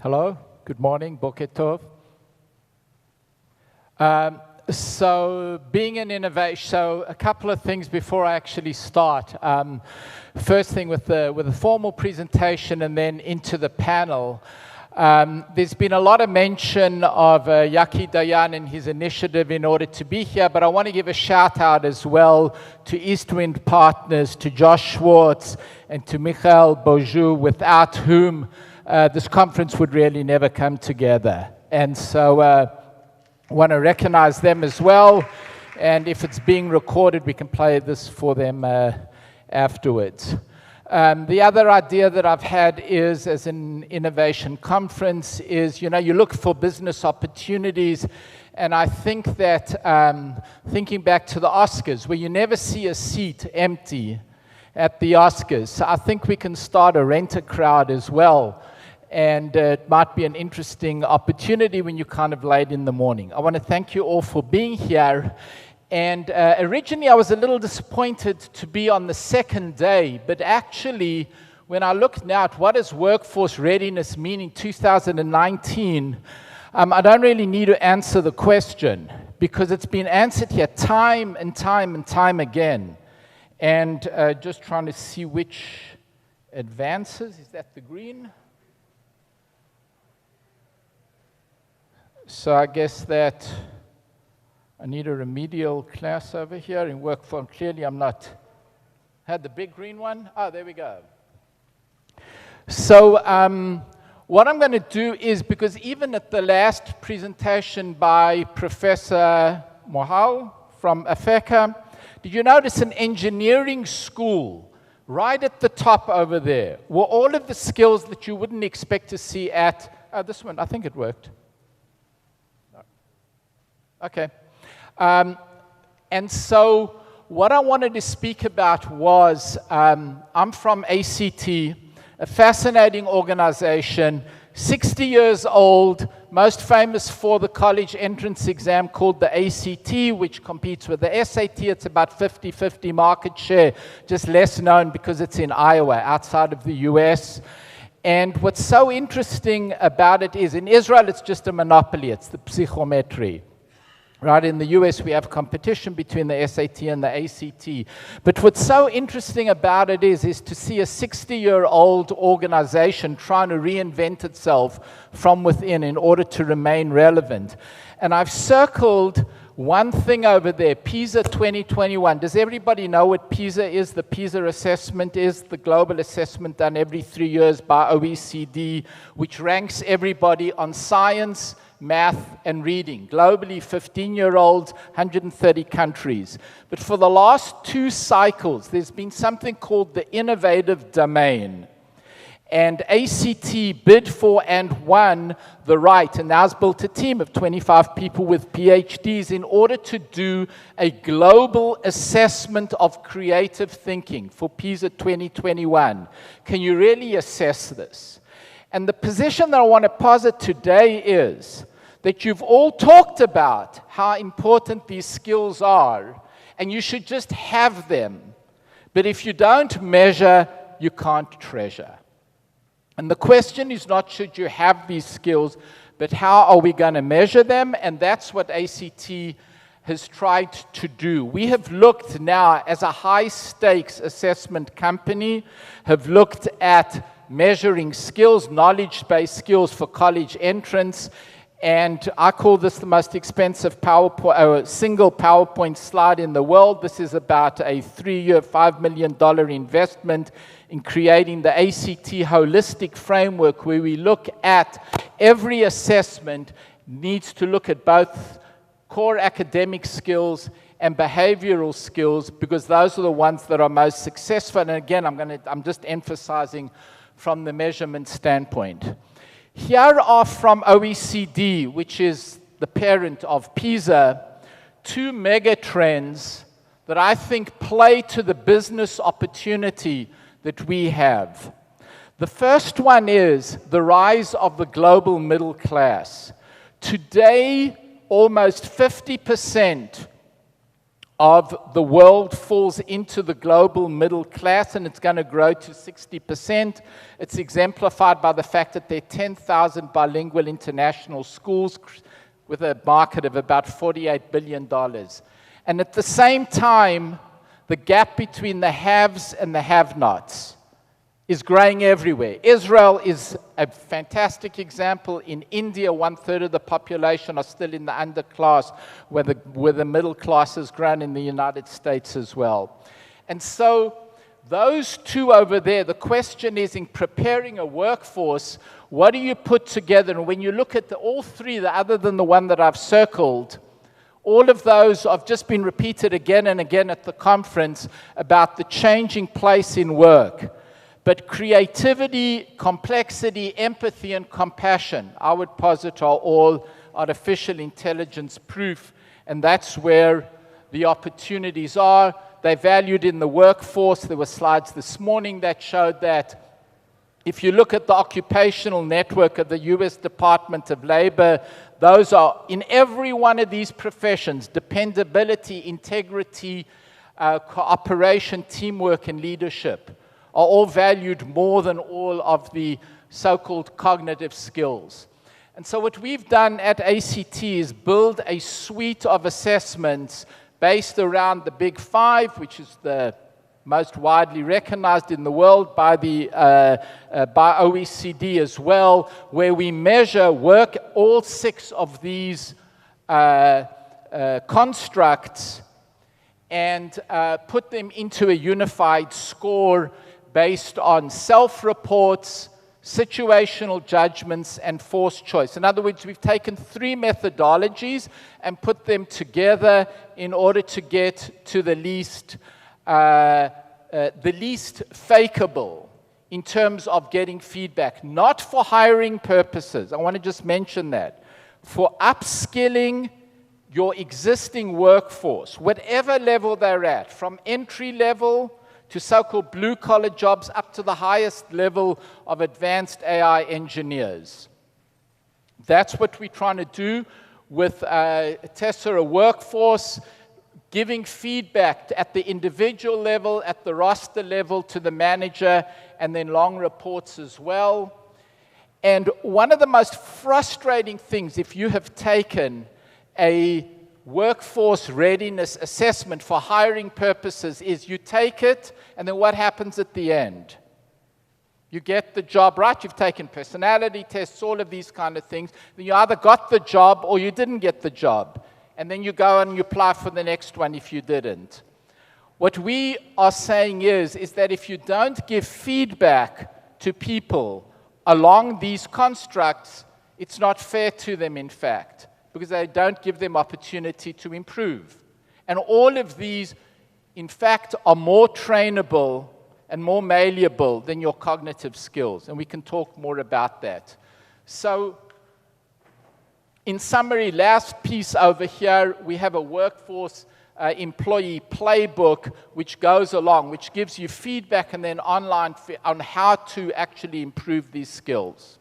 Hello, good morning, Boker Tov. So being an innovation, so a couple of things before I actually start. First thing with the formal presentation and then into the panel. There's been a lot of mention of Yaki Dayan and his initiative in order to be here, but I want to give a shout out as well to Eastwind Partners, to Josh Schwartz, and to Michael Beaujou, without whom this conference would really never come together. And so I want to recognize them as well, and if it's being recorded, we can play this for them afterwards. The other idea that I've had is, as an innovation conference, is, you look for business opportunities, and I think that, thinking back to the Oscars, where you never see a seat empty at the Oscars, so I think we can start a rent-a-crowd as well, and it might be an interesting opportunity when you're kind of late in the morning. I want to thank you all for being here. And originally I was a little disappointed to be on the second day, but actually when I look now at what does workforce readiness mean in 2019, I don't really need to answer the question, because it's been answered here time and time and time again. And just trying to see which advances. Is that the green? So I guess that I need a remedial class over here in workforce. Clearly I'm not. Had the big green one? Oh, there we go. So what I'm going to do is, because even at the last presentation by Professor Mohal from Africa, did you notice an engineering school right at the top over there were all of the skills that you wouldn't expect to see at, this one, I think it worked. Okay. And so what I wanted to speak about was, I'm from ACT, a fascinating organization, 60 years old, most famous for the college entrance exam called the ACT, which competes with the SAT. It's about 50-50 market share, just less known because it's in Iowa, outside of the US. And what's so interesting about it is, in Israel, it's just a monopoly. It's the psychometry. Right, in the US, we have competition between the SAT and the ACT. But what's so interesting about it is to see a 60-year-old organization trying to reinvent itself from within in order to remain relevant. And I've circled one thing over there, PISA 2021. Does everybody know what PISA is? The PISA assessment is the global assessment done every 3 years by OECD, which ranks everybody on science, math, and reading. Globally, 15-year-olds, 130 countries. But for the last 2 cycles, there's been something called the innovative domain. And ACT bid for and won the right, and now has built a team of 25 people with PhDs in order to do a global assessment of creative thinking for PISA 2021. Can you really assess this? And the position that I want to posit today is that you've all talked about how important these skills are, and you should just have them. But if you don't measure, you can't treasure. And the question is not should you have these skills, but how are we going to measure them? And that's what ACT has tried to do. We have looked now, as a high-stakes assessment company, have looked at measuring skills, knowledge-based skills for college entrance, and I call this the most expensive single PowerPoint slide in the world. This is about a 3-year, $5 million investment in creating the ACT holistic framework, where we look at every assessment needs to look at both core academic skills and behavioral skills, because those are the ones that are most successful. And again, I'm just emphasizing from the measurement standpoint. Here are from OECD, which is the parent of PISA, 2 mega trends that I think play to the business opportunity that we have. The first one is the rise of the global middle class. Today, almost 50% of the world falls into the global middle class, and it's going to grow to 60%. It's exemplified by the fact that there are 10,000 bilingual international schools with a market of about $48 billion. And at the same time, the gap between the haves and the have-nots is growing everywhere. Israel is a fantastic example. In India, 1/3 of the population are still in the underclass, where the middle class has grown in the United States as well. And so those two over there, the question is, in preparing a workforce, what do you put together? And when you look at all three, other than the one that I've circled, all of those have just been repeated again and again at the conference about the changing place in work. But creativity, complexity, empathy, and compassion, I would posit, are all artificial intelligence proof, and that's where the opportunities are. They're valued in the workforce. There were slides this morning that showed that. If you look at the occupational network of the U.S. Department of Labor, those are, in every one of these professions, dependability, integrity, cooperation, teamwork, and leadership are all valued more than all of the so-called cognitive skills. And so what we've done at ACT is build a suite of assessments based around the Big Five, which is the most widely recognized in the world by OECD as well, where we measure work, all 6 of these constructs, and put them into a unified score based on self-reports, situational judgments, and forced choice. In other words, we've taken 3 methodologies and put them together in order to get to the least fakeable in terms of getting feedback, not for hiring purposes. I want to just mention that. For upskilling your existing workforce, whatever level they're at, from entry level to so-called blue-collar jobs up to the highest level of advanced AI engineers. That's what we're trying to do with Tessera Workforce, giving feedback at the individual level, at the roster level, to the manager, and then long reports as well. And one of the most frustrating things, if you have taken a workforce readiness assessment for hiring purposes, is you take it, and then what happens at the end? You get the job right, you've taken personality tests, all of these kind of things. Then you either got the job or you didn't get the job. And then you go and you apply for the next one if you didn't. What we are saying is that if you don't give feedback to people along these constructs, it's not fair to them, in fact, because they don't give them opportunity to improve. And all of these, in fact, are more trainable and more malleable than your cognitive skills. And we can talk more about that. So, in summary, last piece over here, we have a workforce employee playbook which goes along, which gives you feedback and then online on how to actually improve these skills.